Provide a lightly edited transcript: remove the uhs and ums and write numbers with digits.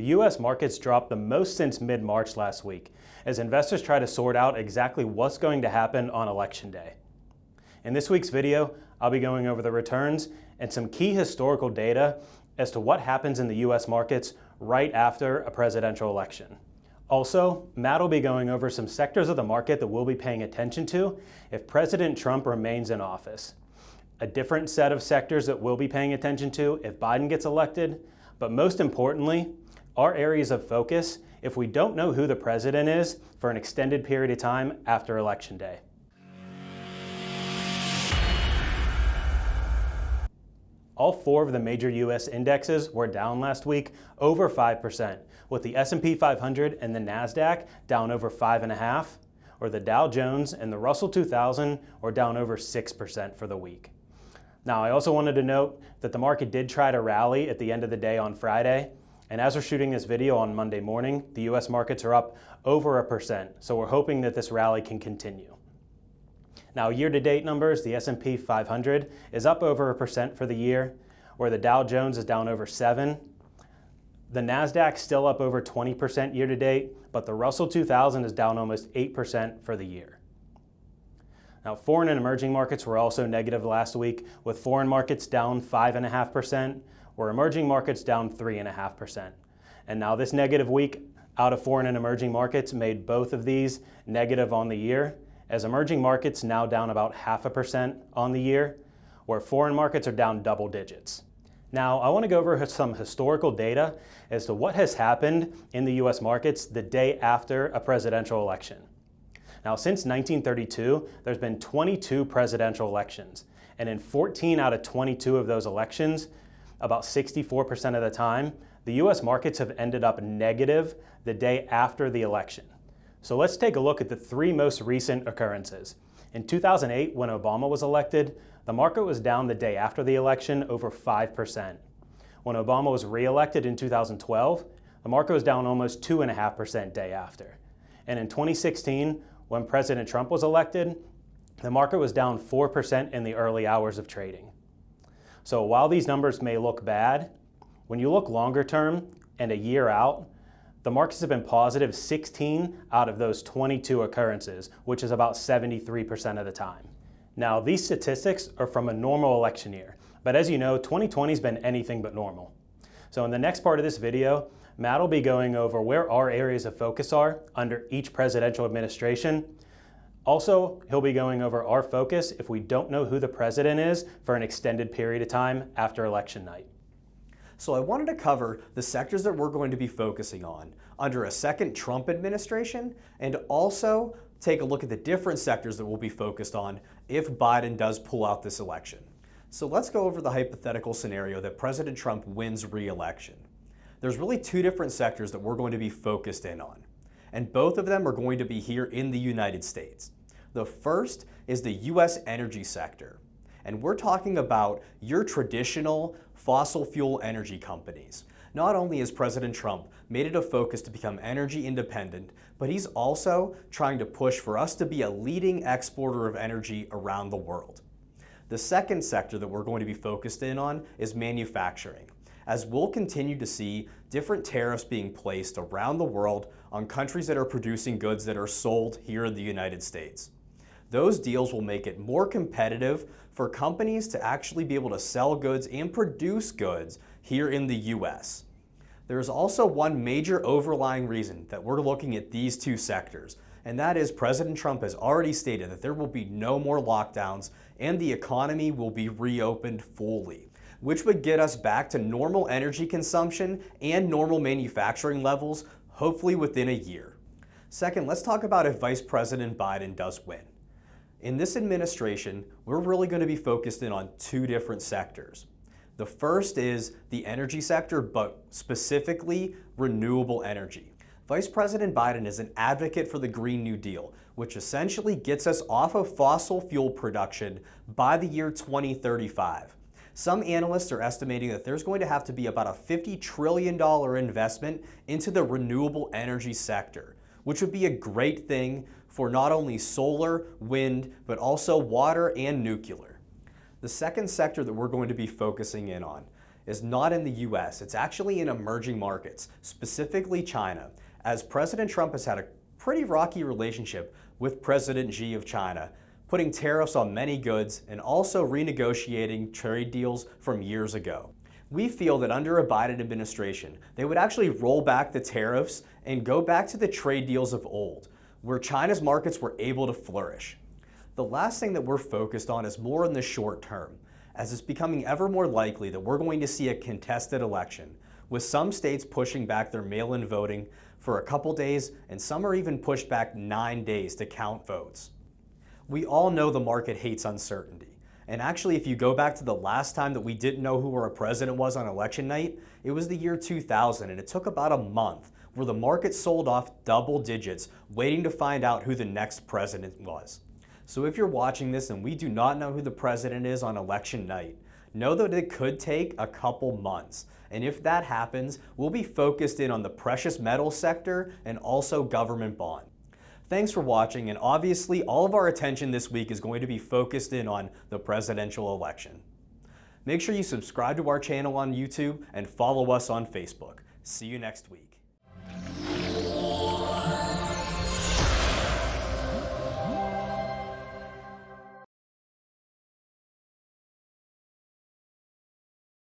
The U.S. markets dropped the most since mid-March last week, as investors try to sort out exactly what's going to happen on election day. In this week's video, I'll be going over the returns and some key historical data as to what happens in the U.S. markets right after a presidential election. Also, Matt will be going over some sectors of the market that we'll be paying attention to if President Trump remains in office. A different set of sectors that we'll be paying attention to if Biden gets elected, but most importantly, our areas of focus if we don't know who the president is for an extended period of time after Election Day. All four of the major U.S. indexes were down last week over 5%, with the S&P 500 and the NASDAQ down over 5.5%, or the Dow Jones and the Russell 2000 were down over 6% for the week. Now, I also wanted to note that the market did try to rally at the end of the day on Friday, and as we're shooting this video on Monday morning, the U.S. markets are up over 1%, so we're hoping that this rally can continue. Now, year-to-date numbers, the S&P 500 is up over 1% for the year, where the Dow Jones is down over 7%. The NASDAQ still up over 20% year-to-date, but the Russell 2000 is down almost 8% for the year. Now, foreign and emerging markets were also negative last week, with foreign markets down 5.5%, where emerging markets down 3.5%. And now this negative week out of foreign and emerging markets made both of these negative on the year, as emerging markets now down about 0.5% on the year, where foreign markets are down double digits. Now, I want to go over some historical data as to what has happened in the U.S. markets the day after a presidential election. Now, since 1932, there's been 22 presidential elections, and in 14 out of 22 of those elections, about 64% of the time, the U.S. markets have ended up negative the day after the election. So let's take a look at the three most recent occurrences. In 2008, when Obama was elected, the market was down the day after the election over 5%. When Obama was re-elected in 2012, the market was down almost 2.5% day after. And in 2016, when President Trump was elected, the market was down 4% in the early hours of trading. So while these numbers may look bad, when you look longer term and a year out, the markets have been positive 16 out of those 22 occurrences, which is about 73% of the time. Now, these statistics are from a normal election year, but as you know, 2020 has been anything but normal. So in the next part of this video, Matt will be going over where our areas of focus are under each presidential administration. Also, he'll be going over our focus if we don't know who the president is for an extended period of time after election night. So I wanted to cover the sectors that we're going to be focusing on under a second Trump administration, and also take a look at the different sectors that we'll be focused on if Biden does pull out this election. So let's go over the hypothetical scenario that President Trump wins re-election. There's really two different sectors that we're going to be focused in on, and both of them are going to be here in the United States. The first is the U.S. energy sector, and we're talking about your traditional fossil fuel energy companies. Not only has President Trump made it a focus to become energy independent, but he's also trying to push for us to be a leading exporter of energy around the world. The second sector that we're going to be focused in on is manufacturing, as we'll continue to see different tariffs being placed around the world on countries that are producing goods that are sold here in the United States. Those deals will make it more competitive for companies to actually be able to sell goods and produce goods here in the U.S. There's also one major overlying reason that we're looking at these two sectors, and that is President Trump has already stated that there will be no more lockdowns and the economy will be reopened fully, which would get us back to normal energy consumption and normal manufacturing levels, hopefully within a year. Second, let's talk about if Vice President Biden does win. In this administration, we're really going to be focused in on two different sectors. The first is the energy sector, but specifically renewable energy. Vice President Biden is an advocate for the Green New Deal, which essentially gets us off of fossil fuel production by the year 2035. Some analysts are estimating that there's going to have to be about a $50 trillion investment into the renewable energy sector, which would be a great thing for not only solar, wind, but also water and nuclear. The second sector that we're going to be focusing in on is not in the US, it's actually in emerging markets, specifically China, as President Trump has had a pretty rocky relationship with President Xi of China, putting tariffs on many goods and also renegotiating trade deals from years ago. We feel that under a Biden administration, they would actually roll back the tariffs and go back to the trade deals of old, where China's markets were able to flourish. The last thing that we're focused on is more in the short term, as it's becoming ever more likely that we're going to see a contested election, with some states pushing back their mail-in voting for a couple days, and some are even pushed back 9 days to count votes. We all know the market hates uncertainty. And actually, if you go back to the last time that we didn't know who our president was on election night, it was the year 2000, and it took about a month where the market sold off double digits, waiting to find out who the next president was. So if you're watching this and we do not know who the president is on election night, know that it could take a couple months. And if that happens, we'll be focused in on the precious metal sector and also government bond. Thanks for watching, and obviously all of our attention this week is going to be focused in on the presidential election. Make sure you subscribe to our channel on YouTube and follow us on Facebook. See you next week.